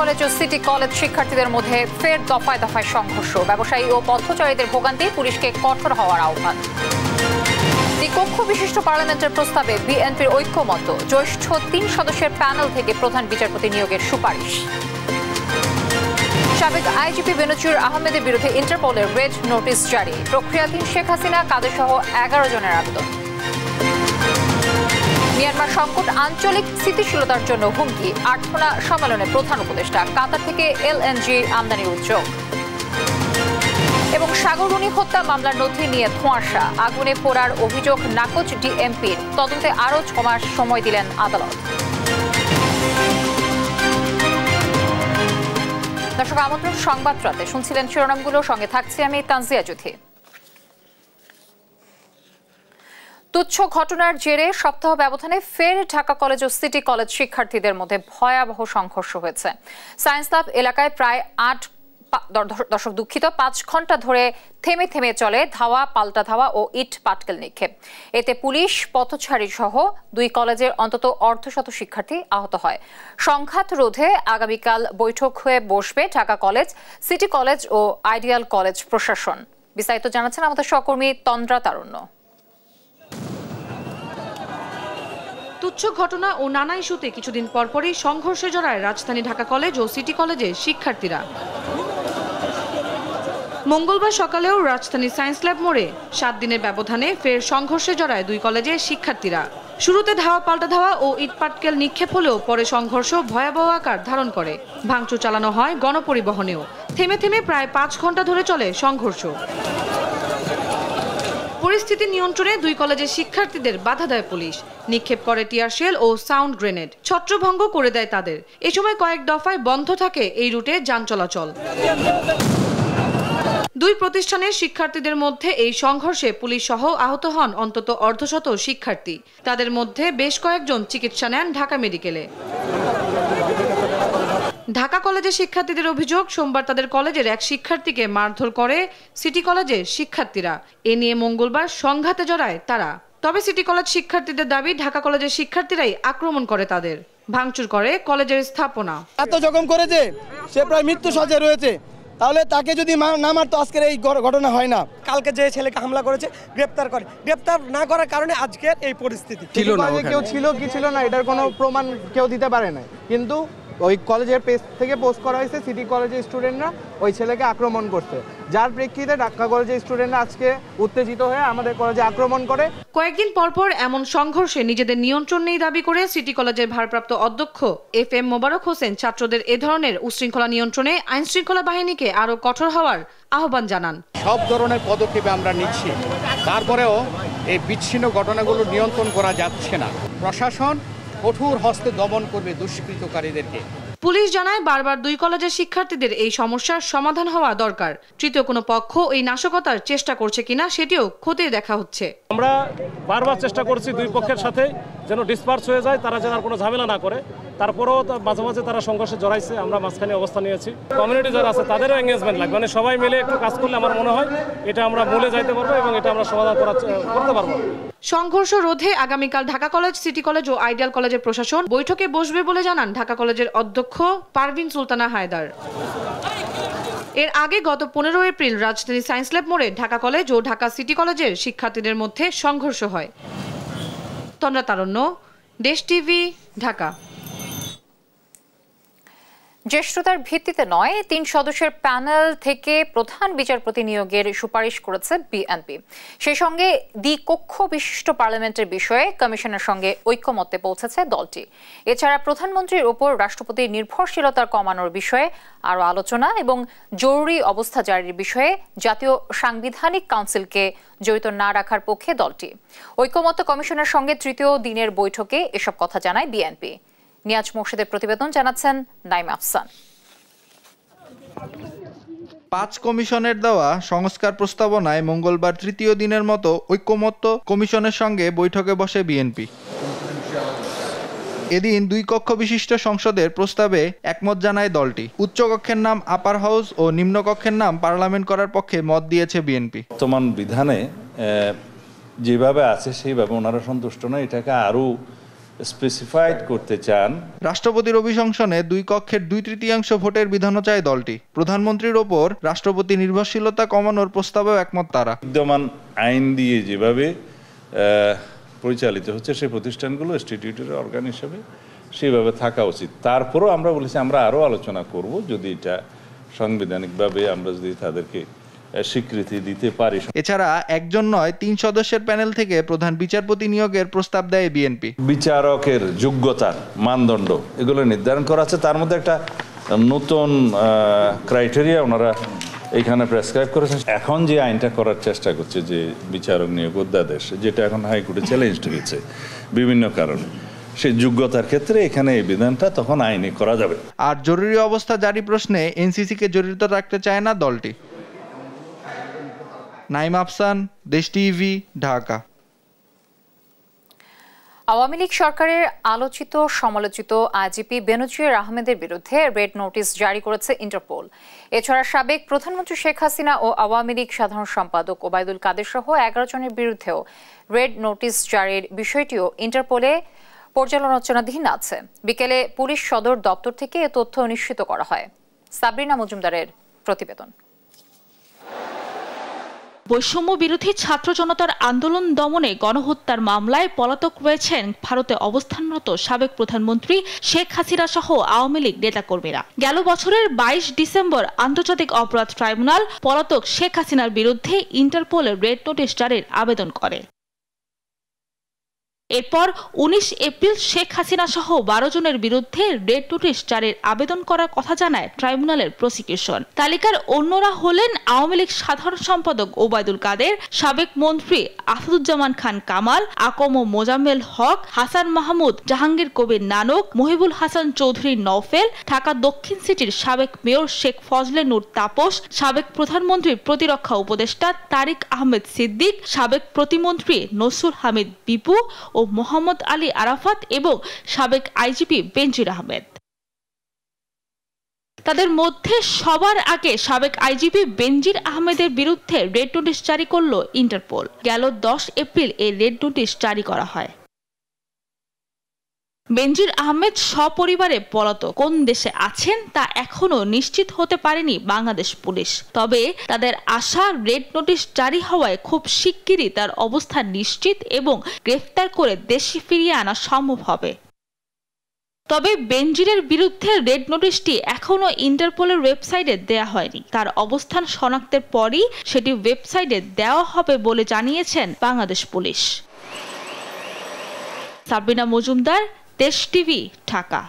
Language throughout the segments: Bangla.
কলেজ ও সিটি কলেজ শিক্ষার্থীদের মধ্যে ফের দফায় দফায় সংঘর্ষ, ব্যবসায়ী ও পথচারীদের ভোগান্তি, পুলিশকে কঠোর হওয়ার আহ্বান। দ্বিকক্ষ বিশিষ্ট পার্লামেন্টের প্রস্তাবে বিএনপির ঐক্যমত্য, জ্যেষ্ঠ 3 সদস্যের প্যানেল থেকে প্রধান বিচারপতি নিয়োগের সুপারিশ। সাবেক আইজিপি বেনজির আহমেদের বিরুদ্ধে ইন্টারপোলের রেড নোটিশ জারি, প্রক্রিয়াধীন শেখ হাসিনা কাদের সহ 11 জনের আবেদন। মিয়ানমার সংকট আঞ্চলিক স্থিতিশীলতার জন্য হুমকি, আটখোনা সম্মেলনে প্রধান উপদেষ্টা, কাতার থেকে এলএনজি আমদানির উদ্যোগ। এবং সাগররুনি হত্যা মামলার নথি নিয়ে ধোঁয়াশা, আগুনে পোড়ার অভিযোগ নাকচ ডিএমপির, তদন্তে আরও 6 মাস সময় দিলেন আদালত। দর্শক, আমন্ত্রণ সংবাদ রাতে, শুনছিলেন শিরোনামগুলো, সঙ্গে থাকছি আমি তানজিয়া জুথি। তুচ্ছ ঘটনার জেরে সপ্তাহ ব্যবধানে ফের ঢাকা কলেজ ও সিটি কলেজ শিক্ষার্থীদের মধ্যে ভয়াবহ সংঘর্ষ হয়েছে। সায়েন্স ল্যাব এলাকায় প্রায় 5 ঘন্টা ধরে থেমে থেমে চলে ধাওয়া, পাল্টা ধাওয়া ও ইট পাটকেল নিক্ষেপ। এতে পুলিশ, পথচারী সহ 2 কলেজের অন্তত অর্ধশত শিক্ষার্থী আহত হয়। সংঘাত রোধে আগামীকাল বৈঠক হয়ে বসবে ঢাকা কলেজ, সিটি কলেজ ও আইডিয়াল কলেজ প্রশাসন। বিস্তারিত জানাচ্ছেন আমাদের সহকর্মী তন্দ্রা তারুণ্য। তুচ্ছ ঘটনা ও নানা ইস্যুতে কিছুদিন পরপরই সংঘর্ষে জড়ায় রাজধানী ঢাকা কলেজ ও সিটি কলেজের শিক্ষার্থীরা। মঙ্গলবার সকালেও রাজধানী সায়েন্স ল্যাব মোড়ে 7 দিনের ব্যবধানে ফের সংঘর্ষে জড়ায় 2 কলেজের শিক্ষার্থীরা। শুরুতে ধাওয়া, পাল্টা ধাওয়া ও ইটপাটকেল নিক্ষেপ হলেও পরে সংঘর্ষ ভয়াবহ আকার ধারণ করে। ভাঙচুর চালানো হয় গণপরিবহনেও। থেমে থেমে প্রায় 5 ঘন্টা ধরে চলে সংঘর্ষ। পরিস্থিতি নিয়ন্ত্রণে 2 কলেজের শিক্ষার্থীদের বাধা দেয় পুলিশ, নিক্ষেপ করে টিয়ার শেল ও সাউন্ড গ্রেনেড, ছত্রভঙ্গ করে দেয় তাদের। এ সময় কয়েক দফায় বন্ধ থাকে এই রুটে যান চলাচল। 2 প্রতিষ্ঠানের শিক্ষার্থীদের মধ্যে এই সংঘর্ষে পুলিশ সহ আহত হন অন্তত অর্ধশত শিক্ষার্থী। তাদের মধ্যে বেশ কয়েকজন চিকিৎসা নেন ঢাকা মেডিকেলে। ঢাকা কলেজের শিক্ষার্থীদের অভিযোগ, সোমবার তাদের কলেজের এক শিক্ষার্থীকে মারধর করে সিটি কলেজের শিক্ষার্থীরা। এ নিয়ে মঙ্গলবার সংঘাতে জড়ায় তারা। তবে সিটি কলেজ শিক্ষার্থীদের দাবি, ঢাকা কলেজের শিক্ষার্থীরাই আক্রমণ করে তাদের, ভাঙচুর করে কলেজের স্থাপনা। এত জখম করেছে, সে প্রায় মৃত্যু সজ্জায় রয়েছে, তাহলে তাকে যদি না মারতো আজকের এই ঘটনা হয় না। কালকে যে ছেলেকে হামলা করেছে গ্রেপ্তার না করার কারণে আজকের এই পরিস্থিতি। কেউ ছিল কি ছিল না এটার কোনো প্রমাণ কেউ দিতে পারে না, কিন্তু ওই কলেজের পেজ থেকে পোস্ট করা হয়েছে সিটি কলেজের স্টুডেন্টরা ওই ছেলেকে আক্রমণ করছে, যার প্রেক্ষিতে ঢাকা কলেজের স্টুডেন্টরা আজকে উত্তেজিত হয়ে আমাদের কলেজে আক্রমণ করে। কয়েকদিন পরপর এমন সংঘর্ষে নিজেদের নিয়ন্ত্রণ নেই দাবি করে সিটি কলেজের ভারপ্রাপ্ত অধ্যক্ষ FM মোবারক হোসেন ছাত্রদের এ ধরনের উশৃঙ্খলা নিয়ন্ত্রণে আইন শৃঙ্খলা বাহিনীকে আরও কঠোর হওয়ার আহ্বান জানান। সব ধরনের পদক্ষেপ আমরা নিচ্ছি, তারপরেও এই বিচ্ছিন্ন ঘটনাগুলো নিয়ন্ত্রণ করা যাচ্ছে না। প্রশাসন কঠোর হস্তে দমন করবে দুষ্কৃতকারীদেরকে। পুলিশ জানায়, বারবার 2 কলেজের শিক্ষার্থীদের এই সমস্যার সমাধান হওয়া দরকার। তৃতীয় কোনো পক্ষ এই নাশকতার চেষ্টা করছে কিনা সেটিও খতিয়ে দেখা হচ্ছে। আমরা বারবার চেষ্টা করছি 2 পক্ষের সাথে যেন ডিসপার্স হয়ে যায়, তারা যেন আর কোনো ঝামেলা না করে। তারপরেও মাঝে মাঝে তারা সংঘর্ষে জড়াইছে, আমরা মাঝখানে অবস্থান নিয়েছি। কমিউনিটি যারা আছে তাদেরও এঙ্গেজমেন্ট লাগবে, মানে সবাই মিলে একটু কাজ করলে আমার মনে হয় এটা আমরা ভুলে যাইতে পারবো এবং এটা আমরা সমাধান করতে পারবো। সংঘর্ষ রোধে আগামীকাল ঢাকা কলেজ, সিটি কলেজ ও আইডিয়াল কলেজের প্রশাসন বৈঠকে বসবে বলে জানান ঢাকা কলেজের অধ্যক্ষ পারভিন সুলতানা হায়দার। এর আগে গত 15 এপ্রিল রাজধানী সায়েন্স ল্যাব মোড়ে ঢাকা কলেজ ও ঢাকা সিটি কলেজের শিক্ষার্থীদের মধ্যে সংঘর্ষ হয়। তন্দ্রা তারুণ্য, দেশ টিভি, ঢাকা। জ্যেষ্ঠতার ভিত্তিতে নয়, 3 সদস্যের প্যানেল থেকে প্রধান বিচারপতি নিয়োগের সুপারিশ করেছে বিএনপি। সেই সঙ্গে দ্বিকক্ষ বিশিষ্ট পার্লামেন্টের বিষয়ে কমিশনের সঙ্গে ঐক্যমত্যে পৌঁছেছে দলটি। এছাড়া প্রধানমন্ত্রীর ওপর রাষ্ট্রপতির নির্ভরশীলতা কমানোর বিষয়ে আরও আলোচনা এবং জরুরি অবস্থা জারির বিষয়ে জাতীয় সাংবিধানিক কাউন্সিলকে জড়িত না রাখার পক্ষে দলটি। ঐক্যমত্য কমিশনের সঙ্গে 3য় দিনের বৈঠকে এসব কথা জানায় বিএনপি। নিয়াজ মোর্শেদের প্রতিবেদন, জানাচ্ছেন নাইম আফসান। 5 কমিশনের দেওয়া সংস্কার প্রস্তাবনায় মঙ্গলবার 3য় দিনের মতো ঐক্যমত্য কমিশনের সঙ্গে বৈঠকে বসে বিএনপি। এদিন 2 কক্ষ বিশিষ্ট সংসদের প্রস্তাবে একমত জানায় দলটি। উচ্চ কক্ষের নাম আপার হাউস ও নিম্ন কক্ষের নাম পার্লামেন্ট করার পক্ষে মত দিয়েছে বিএনপি। বর্তমান বিধানে যেভাবে আছে সেইভাবে ওনারা সন্তুষ্ট নয়, এটাকে আরও স্পেসিফাইড করতে চান। রাষ্ট্রপতির অভিশংসনে 2 কক্ষের 2/3 ভোটের বিধানও চায় দলটি। প্রধানমন্ত্রীর ওপর রাষ্ট্রপতি নির্ভরশীলতা কমানোর প্রস্তাবেও একমত তারা। বিদ্যমান আইন দিয়ে যেভাবে পরিচালিত হচ্ছে সেই প্রতিষ্ঠানগুলো স্ট্যাটিউটরি অর্গান হিসেবে সেভাবে থাকা উচিত। তারপরও আমরা বলেছি আমরা আরও আলোচনা করব, যদি এটা সাংবিধানিকভাবে আমরা যদি তাদেরকে স্বীকৃতি দিতে পারি। এছাড়া একজন নয় 3 সদস্যের প্যানেল থেকে প্রধান বিচারপতি নিয়োগের প্রস্তাব দেয় বিএনপি। বিচারকের যোগ্যতার মানদণ্ড এগুলো নির্ধারণ করা আছে, তার মধ্যে একটা নতুন ক্রাইটেরিয়া ওনারা এখানে প্রেসক্রাইব করেছেন। এখন যে আইনটা করার চেষ্টা করছে যে বিচারক নিয়োগ অধ্যাদেশ, যেটা এখন হাইকোর্টে চ্যালেঞ্জ হয়েছে বিভিন্ন কারণে, সেই যোগ্যতার ক্ষেত্রে এখানে এই বিধানটা তখন আইনে করা যাবে। আর জরুরি অবস্থা জারি প্রশ্নে এনসিসিকে জড়িত রাখতে চায় না দলটি। নাইম আফসান, দেশ টিভি, ঢাকা। আওয়ামী লীগ সরকারের আলোচিত সমালোচিত আইজিপি বেনজির আহমেদের বিরুদ্ধে রেড নোটিশ জারি করেছে ইন্টারপোল। এছাড়া সাবেক প্রধানমন্ত্রী শেখ হাসিনা ও আওয়ামী লীগ সাধারণ সম্পাদক ওবায়দুল কাদের সহ 11 জনের বিরুদ্ধেও রেড নোটিশ জারির বিষয়টিও ইন্টারপোলে পর্যালোচনাধীন আছে। বিকেলে পুলিশ সদর দপ্তর থেকে এ তথ্য নিশ্চিত করা হয়। সাবরিনা মজুমদারের প্রতিবেদন। বৈষম্য বিরোধী ছাত্র জনতার আন্দোলন দমনে গণহত্যার মামলায় পলাতক রয়েছেন ভারতে অবস্থানরত সাবেক প্রধানমন্ত্রী শেখ হাসিনা সহ আওয়ামী লীগ নেতাকর্মীরা। গেল বছরের 22 ডিসেম্বর আন্তর্জাতিক অপরাধ ট্রাইব্যুনাল পলাতক শেখ হাসিনার বিরুদ্ধে ইন্টারপোলের রেড নোটিশ জারির আবেদন করে। এরপর 19 এপ্রিল শেখ হাসিনা সহ 12 জনের বিরুদ্ধে রেড নোটিশ জারির আবেদন করার কথা জানায় ট্রাইব্যুনালের প্রসিকিউশন। তালিকার অন্যরা হলেন আওয়ামী লীগ সাধারণ সম্পাদক ওবায়দুল কাদের, সাবেক মন্ত্রী আসাদুজ্জামান খান কামাল, আকম মোজাম্মেল হক, হাসান মাহমুদ, জাহাঙ্গীর কবির নানক, মহিবুল হাসান চৌধুরী নওফেল, ঢাকা দক্ষিণ সিটির সাবেক মেয়র শেখ ফজলে নূর তাপস, সাবেক প্রধানমন্ত্রীর প্রতিরক্ষা উপদেষ্টা তারিক আহমেদ সিদ্দিক, সাবেক প্রতিমন্ত্রী নসরুল হামিদ বিপু ও মোহাম্মদ আলী আরাফাত এবং সাবেক আইজিপি বেনজির আহমেদ। তাদের মধ্যে সবার আগে সাবেক আইজিপি বেনজির আহমেদের বিরুদ্ধে রেড নোটিশ জারি করল ইন্টারপোল। গেল 10 এপ্রিল এই রেড নোটিশ জারি করা হয়। বেনজির আহমেদ সপরিবারে পলাতক, কোন দেশে আছেন তা এখনো নিশ্চিত হতে পারেনি বাংলাদেশ পুলিশ। তবে তাদের আশা রেড নোটিশ জারি হওয়ায় খুব শিগগিরই তার অবস্থান নিশ্চিত এবং গ্রেফতার করে দেশে ফিরিয়ে আনা সম্ভব হবে। তবে বেনজিরের বিরুদ্ধে রেড নোটিশটি এখনো ইন্টারপোলের ওয়েবসাইটে দেয়া হয়নি। তার অবস্থান শনাক্তের পরই সেটি ওয়েবসাইটে দেওয়া হবে বলে জানিয়েছেন বাংলাদেশ পুলিশ। সাবরিনা মজুমদার, দেশ টিভি, ঢাকা।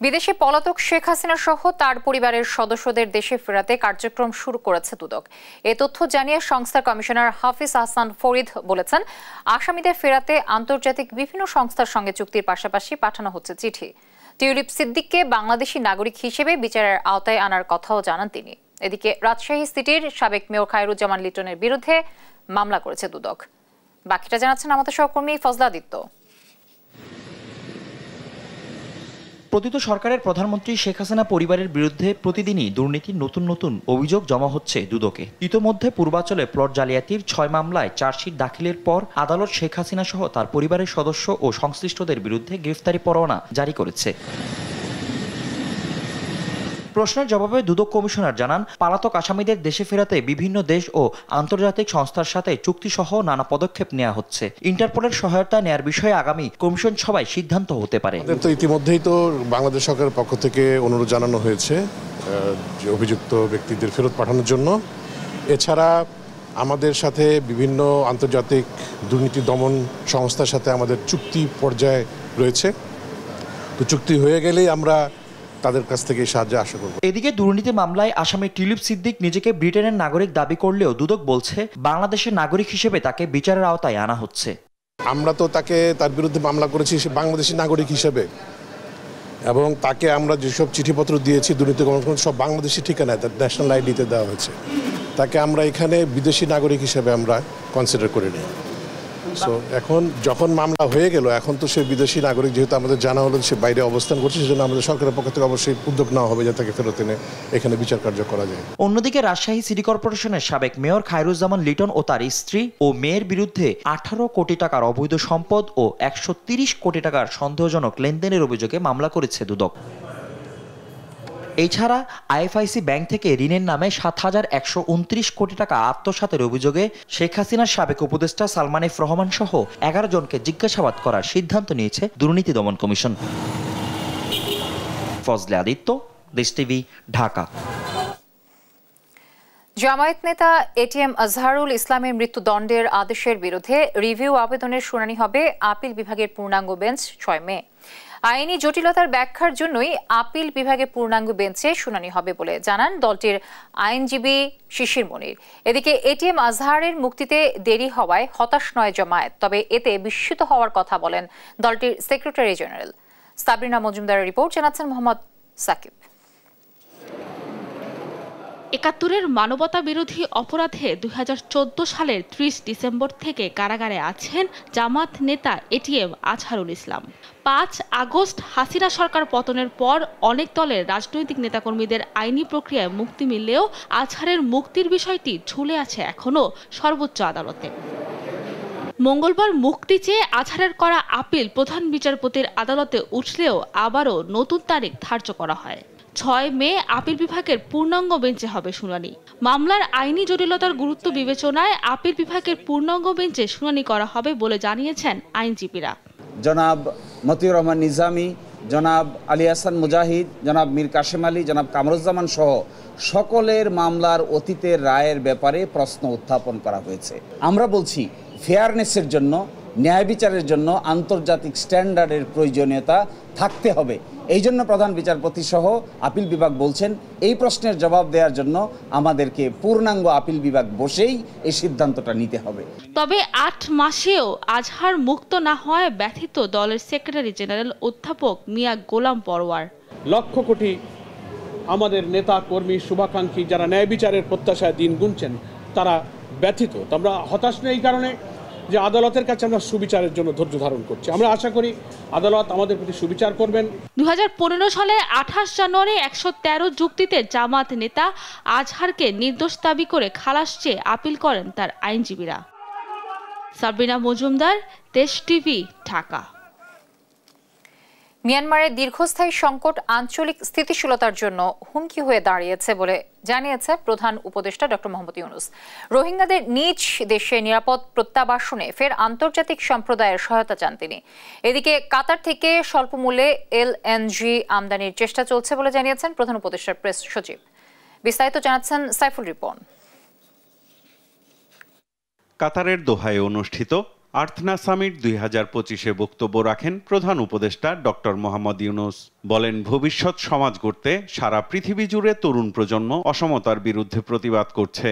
বিদেশে পলাতক শেখ হাসিনা সহ তার পরিবারের সদস্যদের দেশে ফেরাতে কার্যক্রম শুরু করেছে দুদক। এ তথ্য জানিয়ে সংস্থার কমিশনার হাফিজ আহসান ফরিদ বলেছেন, আসামিদের ফেরাতে আন্তর্জাতিক বিভিন্ন সংস্থার সঙ্গে চুক্তির পাশাপাশি পাঠানো হচ্ছে চিঠি। টিউলিপ সিদ্দিককে বাংলাদেশি নাগরিক হিসেবে বিচারের আওতায় আনার কথাও জানান তিনি। এদিকে রাজশাহী সিটির সাবেক মেয়র খায়রুজ্জামান লিটনের বিরুদ্ধে মামলা করেছে দুদক। বাকিটা জানাচ্ছেন আমাদের সহকর্মী ফজলাদিত্য। পতিত সরকারের প্রধানমন্ত্রী শেখ হাসিনা পরিবারের বিরুদ্ধে প্রতিদিনই দুর্নীতির নতুন নতুন অভিযোগ জমা হচ্ছে দুদকে। ইতোমধ্যে পূর্বাঞ্চলে প্লট জালিয়াতির 6 মামলায় চার্জশিট দাখিলের পর আদালত শেখ হাসিনা সহ তার পরিবারের সদস্য ও সংশ্লিষ্টদের বিরুদ্ধে গ্রেফতারি পরোয়ানা জারি করেছে। প্রশ্নের জবাবে দুদক কমিশনার জানান, পালাতক আসামিদের দেশে ফেরাতে বিভিন্ন দেশ ও আন্তর্জাতিক সংস্থার সাথে চুক্তিসহ নানা পদক্ষেপ নেওয়া হচ্ছে। ইন্টারপোলের সহায়তা নেয়ার বিষয়ে আগামী কমিশন সভায় সিদ্ধান্ত হতে পারে। তো ইতিমধ্যেই তো বাংলাদেশ সরকারের পক্ষ থেকে অনুরোধ জানানো হয়েছে যে অভিযুক্ত ব্যক্তিদের ফেরত পাঠানোর জন্য। এছাড়া আমাদের সাথে বিভিন্ন আন্তর্জাতিক দুর্নীতি দমন সংস্থার সাথে আমাদের চুক্তি পর্যায়ে রয়েছে। তো চুক্তি হয়ে গেলেই আমরা তাদের কাছ থেকে সাহায্য আশা করব। এদিকে দুর্নীতি মামলায় আসামি টিউলিপ সিদ্দিক নিজেকে ব্রিটেনের নাগরিক দাবি করলেও দুদক বলছে বাংলাদেশের নাগরিক হিসেবে তাকে বিচারের আওতায় আনা হচ্ছে। আমরা তো তার বিরুদ্ধে মামলা করেছি বাংলাদেশি নাগরিক হিসেবে, এবং তাকে আমরা যেসব চিঠিপত্র দিয়েছি দুর্নীতি কমিশন সব বাংলাদেশি ঠিকানায় তার ন্যাশনাল আইডিতে দেওয়া হয়েছে। তাকে আমরা এখানে বিদেশি নাগরিক হিসেবে আমরা কনসিডার করে নিই। সো এখন যখন মামলা হয়ে গেল, এখন তো সে বিদেশি নাগরিক, যেহেতু আমাদের জানা হলো সে বাইরে অবস্থান করছে, সেজন্য আমাদের সরকারের পক্ষ থেকে অবশ্যই উদ্যোগ নেওয়া হবে যাতে তাকে ফেরত এনে এখানে বিচার কার্য করা যায়। অন্যদিকে রাজশাহী সিটি কর্পোরেশনের সাবেক মেয়র খায়রুজ্জামান লিটন ও তার স্ত্রী ও মেয়ের বিরুদ্ধে 18 কোটি টাকার অবৈধ সম্পদ ও 130 কোটি টাকার সন্দেহজনক লেনদেনের অভিযোগে মামলা করেছে দুদক। এছাড়া আইএফআইসি ব্যাংক থেকে ঋণের নামে 7,129 কোটি টাকা আত্মসাতের অভিযোগে শেখ হাসিনার সাবেক উপদেষ্টা সালমান এফ রহমান সহ 11 জনকে জিজ্ঞাসাবাদ করার সিদ্ধান্ত নিয়েছে দুর্নীতি দমন কমিশন। ফজলে আদিত্য, দেশ টিভি, ঢাকা। জামায়াত নেতা এটিএম আজহারুল ইসলামের মৃত্যুদণ্ডের আদেশের বিরুদ্ধে রিভিউ আবেদনের শুনানি হবে আপিল বিভাগের পূর্ণাঙ্গ বেঞ্চ 6 মে। আইনি জটিলতার ব্যাখ্যার জন্যই আপিল বিভাগে পূর্ণাঙ্গ বেঞ্চে শুনানি হবে বলে জানান দলটির আইনজীবী শিশির মনির। এদিকে এটিএম আজহারের মুক্তিতে দেরি হওয়ায় হতাশ নয় জামায়াত, তবে এতে বিস্মিত হওয়ার কথা বলেন দলটির সেক্রেটারি জেনারেল। সাবরিনা মজুমদারের রিপোর্ট, জানাচ্ছেন মোহাম্মদ সাকিব। ৭১-এর মানবতা বিরোধী অপরাধে ২০১৪ সালের ৩০ ডিসেম্বর থেকে কারাগারে আছেন জামাত নেতা এটিএম আজহারুল ইসলাম। ৫ আগস্ট হাসিনা সরকার পতনের পর অনেক দলের রাজনৈতিক নেতাকর্মীদের আইনি প্রক্রিয়ায় মুক্তি মিললেও আজহারের মুক্তির বিষয়টি ঝুলে আছে এখনও সর্বোচ্চ আদালতে। মঙ্গলবার মুক্তি চেয়ে আজহারের করা আপিল প্রধান বিচারপতির আদালতে উঠলেও আবারও নতুন তারিখ ধার্য করা হয়। 6 মে আপিল বিভাগের পূর্ণাঙ্গ বেঞ্চে হবে শুনানি। মামলার আইনি জটিলতার গুরুত্ব বিবেচনায় আপিল বিভাগের পূর্ণাঙ্গ বেঞ্চে শুনানি করা হবে বলে জানিয়েছেন আইনজীবীরা। জনাব মতিউর রহমান নিজামী, জনাব আলী হাসান মুজাহিদ, জনাব মীর কাশেম আলী, জনাব কামরুজ্জামান সহ সকলের মামলার অতীতের রায়ের ব্যাপারে প্রশ্ন উত্থাপন করা হয়েছে। আমরা বলছি ফেয়ারনেসের জন্য, ন্যায় বিচারের জন্য আন্তর্জাতিক স্ট্যান্ডার্ডের প্রয়োজনীয়তা থাকতে হবে। এই জন্য প্রধান বিচারপতি সহ আপিল বিভাগ বলছেন এই প্রশ্নের জবাব দেওয়ার জন্য আমাদেরকে পূর্ণাঙ্গ আপিল বিভাগ বসেই এই সিদ্ধান্তটা নিতে হবে। তবে ৮ মাসেও আজহার মুক্ত না হওয়ায় ব্যথিত দলের সেক্রেটারি জেনারেল অধ্যাপক মিয়া গোলাম পরওয়ার। লক্ষ কোটি আমাদের নেতা কর্মী শুভাকাঙ্ক্ষী যারা ন্যায় বিচারের প্রত্যাশায় দিন গুনছেন তারা ব্যথিত। আমরা হতাশ নই এই কারণে যে আদালতের কাছে আমরা সুবিচারের জন্য ধৈর্য ধারণ করছি। আমরা আশা করি আদালত আমাদের প্রতি সুবিচার করবেন। 2015 সালে 28 জানুয়ারি 113 যুক্তিতে জামাত নেতা আজহারকে নির্দোষ দাবি করে খালাস চেয়ে আপিল করেন তার আইনজীবীরা। সাবরিনা মজুমদার, দেশ টিভি, ঢাকা। মিয়ানমারের দীর্ঘস্থায়ী সংকট আঞ্চলিক স্থিতিশীলতার জন্য হুমকি হয়ে দাঁড়িয়েছে বলে জানিয়েছে প্রধান উপদেষ্টা ডক্টর মোহাম্মদ ইউনূস। রোহিঙ্গাদের নিজ দেশে নিরাপদ প্রত্যাবাসনে ফের আন্তর্জাতিক সম্প্রদায়ের সহায়তা চান তিনি। এদিকে কাতার থেকে স্বল্প মূল্যে এলএনজি আমদানির চেষ্টা চলছে বলে জানিয়েছেন প্রধান উপদেষ্টার প্রেস সচিব। বিস্তারিত জানাচ্ছেন সাইফুল রিপন। কাতারের দোহায় অনুষ্ঠিত আর্থনা সামিট 2025-এ বক্তব্য রাখেন প্রধান উপদেষ্টা ডক্টর মোহাম্মদ ইউনূস। বলেন, ভবিষ্যৎ সমাজ গড়তে সারা পৃথিবী জুড়ে তরুণ প্রজন্ম অসমতার বিরুদ্ধে প্রতিবাদ করছে,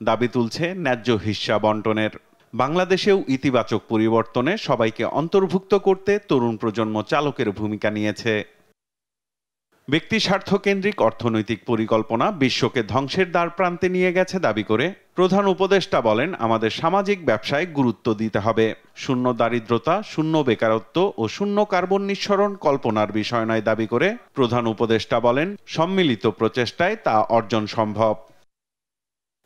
দাবি তুলছে ন্যায্য হিস্যা বন্টনের। বাংলাদেশেও ইতিবাচক পরিবর্তনে সবাইকে অন্তর্ভুক্ত করতে তরুণ প্রজন্ম চালকের ভূমিকা নিয়েছে। ব্যক্তি স্বার্থকেন্দ্রিক অর্থনৈতিক পরিকল্পনা বিশ্বকে ধ্বংসের দ্বার প্রান্তে নিয়ে গেছে দাবি করে প্রধান উপদেষ্টা বলেন, আমাদের সামাজিক ব্যবসায় গুরুত্ব দিতে হবে। শূন্য দারিদ্রতা, শূন্য বেকারত্ব ও শূন্য কার্বন নিঃসরণ কল্পনার বিষয় নয় দাবি করে প্রধান উপদেষ্টা বলেন, সম্মিলিত প্রচেষ্টায় তা অর্জন সম্ভব।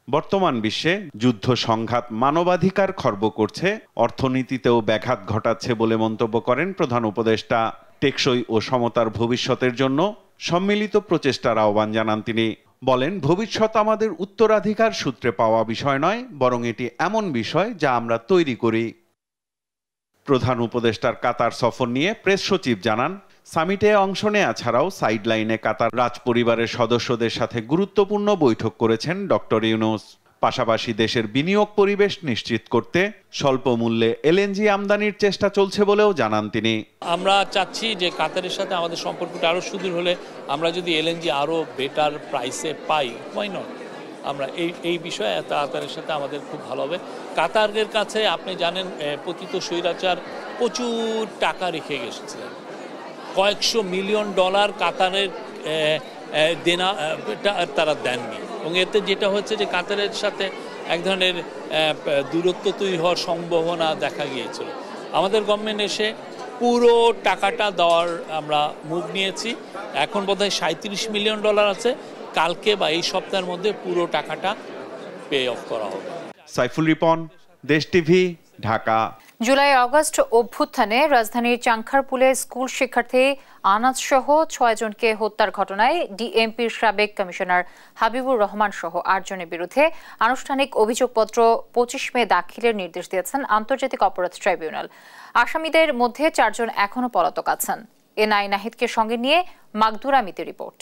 বর্তমান বিশ্বে যুদ্ধ সংঘাত মানবাধিকার খর্ব করছে, অর্থনীতিতেও ব্যাঘাত ঘটাচ্ছে বলে মন্তব্য করেন প্রধান উপদেষ্টা। টেকসই ও সমতার ভবিষ্যতের জন্য সম্মিলিত প্রচেষ্টার আহ্বান জানান তিনি। বলেন, ভবিষ্যৎ আমাদের উত্তরাধিকার সূত্রে পাওয়া বিষয় নয়, বরং এটি এমন বিষয় যা আমরা তৈরি করি। প্রধান উপদেষ্টার কাতার সফর নিয়ে প্রেস সচিব জানান, সামিটে অংশ নেওয়া ছাড়াও সাইডলাইনে কাতার রাজপরিবারের সদস্যদের সাথে গুরুত্বপূর্ণ বৈঠক করেছেন ডক্টর ইউনূস। পাশাপাশি দেশের বিনিয়োগ পরিবেশ নিশ্চিত করতে স্বল্প মূল্যে এলএনজি আমদানির চেষ্টা চলছে বলেও জানান তিনি। আমরা চাচ্ছি যে কাতারের সাথে আমাদের সম্পর্কটা আরও সুদৃঢ় হলে আমরা যদি এলএনজি আরও বেটার প্রাইসে পাই, হোয়াই নট। আমরা এই বিষয়ে কাতারের সাথে আমাদের খুব ভালো হবে। কাতারের কাছে আপনি জানেন পতিত স্বৈরাচার প্রচুর টাকা রেখে গেছিলেন, কয়েকশো মিলিয়ন ডলার কাতারের দেনা তারা দেননি, এবং এতে যেটা হচ্ছে যে কাতারের সাথে এক ধরনের দূরত্ব তৈরি হওয়ার সম্ভাবনা দেখা গিয়েছিল। আমাদের গভর্নমেন্ট এসে পুরো টাকাটা দেওয়ার আমরা মুভ নিয়েছি। এখন বোধহয় $37 মিলিয়ন আছে। কালকে বা এই সপ্তাহের মধ্যে পুরো টাকাটা পে অফ করা হবে। সাইফুল রিপন, দেশ টিভি, ঢাকা। জুলাই আগস্ট অভ্যুত্থানে রাজধানীর চাংখারপুলে স্কুল শিক্ষার্থী আনাজ সহ 6 জনকে হত্যার ঘটনায় ডিএমপির সাবেক কমিশনার হাবিবুর রহমান সহ 8 জনের বিরুদ্ধে আনুষ্ঠানিক অভিযোগপত্র 25 মে দাখিলের নির্দেশ দিয়েছেন আন্তর্জাতিক অপরাধ ট্রাইব্যুনাল। আসামিদের মধ্যে 4 জন এখনো পলাতক আছেন। এনআই নাহিদকে সঙ্গে নিয়ে মাগদুরা মিতের রিপোর্ট।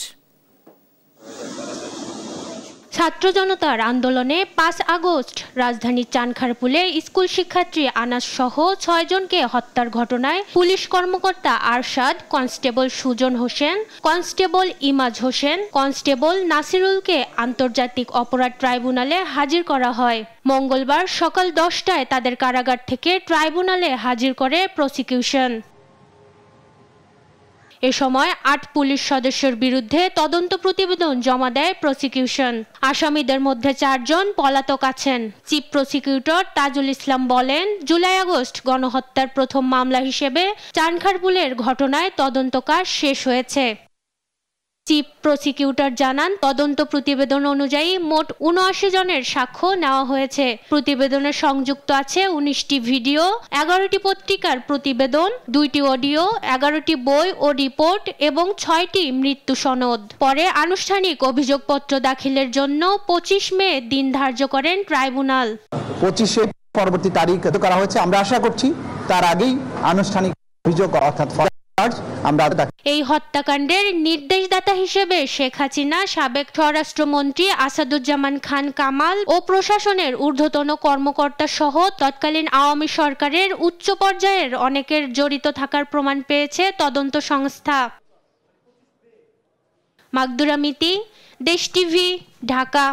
ছাত্র জনতার আন্দোলনে 5 আগস্ট রাজধানীর চানখারপুলে স্কুল শিক্ষার্থী আনাস সহ 6 জনকে হত্যার ঘটনায় পুলিশ কর্মকর্তা Arshad, constable Sujan Hossain, constable Imaj Hossain, constable নাসিরুলকে আন্তর্জাতিক অপরাধ ট্রাইব্যুনালে হাজির করা হয়। মঙ্গলবার সকাল 10টায় তাদের কারাগার থেকে ট্রাইব্যুনালে হাজির করে প্রসিকিউশন। এ সময় 8 পুলিশ সদস্যের বিরুদ্ধে তদন্ত প্রতিবেদন জমা দেয় প্রসিকিউশন। আসামিদের মধ্যে 4 জন পলাতক আছেন। চিফ প্রসিকিউটর তাজুল ইসলাম বলেন, জুলাই আগস্ট গণহত্যার প্রথম মামলা হিসেবে চানখারপুলের ঘটনায় তদন্ত কাজ শেষ হয়েছে। চিফ প্রসিকিউটর জানান, তদন্ত প্রতিবেদন অনুযায়ী মোট 79 জনের সাক্ষ্য নেওয়া হয়েছে। প্রতিবেদনে সংযুক্ত আছে 19টি ভিডিও, 11টি পত্রিকার প্রতিবেদন, 2টি অডিও, 11টি বই ও রিপোর্ট এবং 6টি মৃত্যু সনদ। পরে আনুষ্ঠানিক অভিযোগপত্র দাখিলের জন্য 25 মে দিন ধার্য করেন ট্রাইব্যুনাল। 25 পরবর্তী তারিখ করা হয়েছে। আমরা আশা করছি তার আগেই আনুষ্ঠানিক অভিযোগ অর্থাৎ এই হত্যাকাণ্ডের নির্দেশদাতা হিসেবে শেখ হাসিনা, সাবেক স্বরাষ্ট্রমন্ত্রী আসাদুজ্জামান খান কামাল ও প্রশাসনের ঊর্ধ্বতন কর্মকর্তা সহ তৎকালীন আওয়ামী সরকারের উচ্চ পর্যায়ের অনেকের জড়িত থাকার প্রমাণ পেয়েছে তদন্ত সংস্থা। মাগদুরা মিতি, দেশ টিভি, ঢাকা।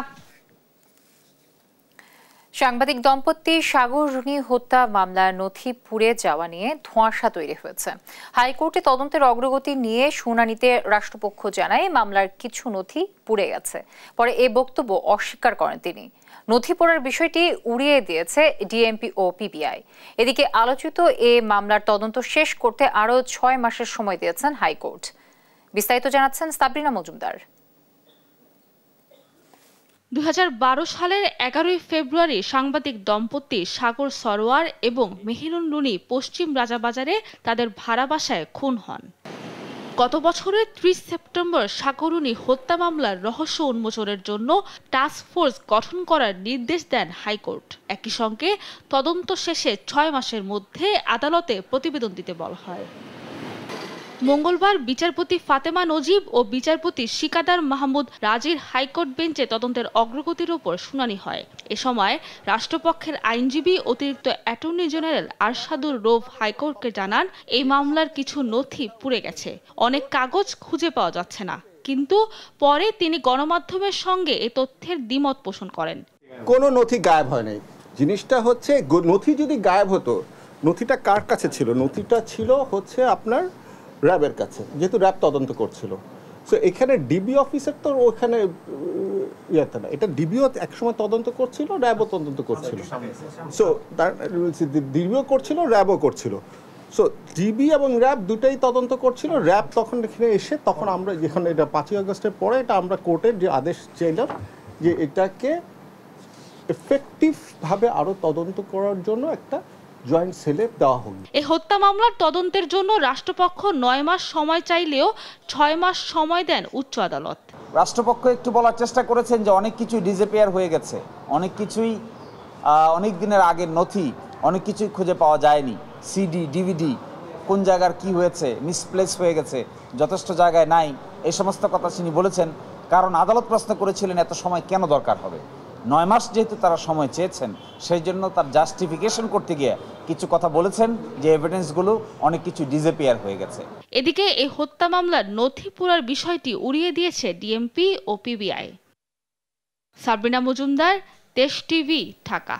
সাংবাদিক দম্পতি সাগর রুনি হত্যা মামলার নথি পুড়ে যাওয়া নিয়ে ধোঁয়াশা তৈরি হয়েছে। হাইকোর্টে তদন্তের অগ্রগতি নিয়ে শুনানিতে রাষ্ট্রপক্ষ জানায় মামলার কিছু নথি পুড়ে গেছে। পরে এই বক্তব্য অস্বীকার করেন তিনি। নথি পোড়ার বিষয়টি উড়িয়ে দিয়েছে ডিএমপি ও পিবিআই। এদিকে আলোচিত এ মামলার তদন্ত শেষ করতে আরও 6 মাসের সময় দিয়েছেন হাইকোর্ট। বিস্তারিত জানাচ্ছেন সাবরিনা মজুমদার। 2012 সালের 11 ফেব্রুয়ারি সাংবাদিক দম্পতি সাগর সরোয়ার এবং মেহেরুন রুনি পশ্চিম রাজাবাজারে তাদের ভাড়া বাসায় খুন হন। গত বছরের 30 সেপ্টেম্বর সাগর রুনি হত্যা মামলার রহস্য উন্মোচনের জন্য টাস্ক ফোর্স গঠন করার নির্দেশ দেন হাইকোর্ট। একই সঙ্গে তদন্ত শেষে 6 মাসের মধ্যে আদালতে প্রতিবেদন দিতে বলা হয়। মঙ্গলবার বিচারপতি ফাতেমা নজিব ও বিচারপতি শিকাদার মাহমুদ রাজির হাইকোর্ট বেঞ্চে তদন্তের অগ্রগতির উপর শুনানি হয়। এ সময় রাষ্ট্রপক্ষের আইনজীবী অতিরিক্ত অ্যাটর্নি জেনারেল আরশাদুর রৌফ হাইকোর্টকে জানান, এই মামলার কিছু নথি পুড়ে গেছে, অনেক কাগজ খুঁজে পাওয়া যাচ্ছে না। কিন্তু পরে তিনি গণমাধ্যমের সঙ্গে এ তথ্যের দ্বিমত পোষণ করেন। কোনো নথি গায়েব হয় নাই। জিনিসটা হচ্ছে, নথি যদি গায়েব হতো, নথিটা কার কাছে ছিল? নথিটা ছিল হচ্ছে আপনার র্যাবের কাছে, যেহেতু র্যাব তদন্ত করছিল। সো এখানে ডিবি অফিসার তো ওখানে ইয়েতে না, এটা ডিবিও একসময় তদন্ত করছিল, র্যাবও তদন্ত করছিল। সো ডিবিও করছিল, র্যাবও করছিল। সো ডিবি এবং র্যাব দুটাই তদন্ত করছিল। র্যাব তখন এখানে এসে, তখন আমরা যেখানে এটা 5 আগস্টের পরে এটা আমরা কোর্টের যে আদেশ চাইলাম যে এটাকে এফেক্টিভভাবে আরও তদন্ত করার জন্য একটা জয়েন্ট সেলে দেওয়া হবে। এই হত্যা মামলার তদন্তের জন্য রাষ্ট্রপক্ষ 9 মাস সময় চাইলেও 6 মাস সময় দেন উচ্চ আদালত। রাষ্ট্রপক্ষ একটু বলার চেষ্টা করেছেন যে অনেক কিছুই ডিসঅ্যাপিয়ার হয়ে গেছে, অনেক কিছুই অনেক দিনের আগের নথি, অনেক কিছুই খুঁজে পাওয়া যায়নি। সিডি, ডিভিডি কোন জায়গার কি হয়েছে, মিসপ্লেস হয়ে গেছে, যথেষ্ট জায়গায় নাই, এই সমস্ত কথা তিনি বলেছেন। কারণ আদালত প্রশ্ন করেছিলেন এত সময় কেন দরকার হবে। 9 মাস যেহেতু তারা সময় চেয়েছেন, সেই জন্য তার জাস্টিফিকেশন করতে গিয়ে কিছু কথা বলেছেন যে এভিডেন্সগুলো অনেক কিছু ডিসঅ্যাপিয়ার হয়ে গেছে। এদিকে এই হত্যা মামলার নথি পুরার বিষয়টি উড়িয়ে দিয়েছে ডিএমপি ও পিবিআই। সাবরিনা মজুমদার, দেশ টিভি, ঢাকা।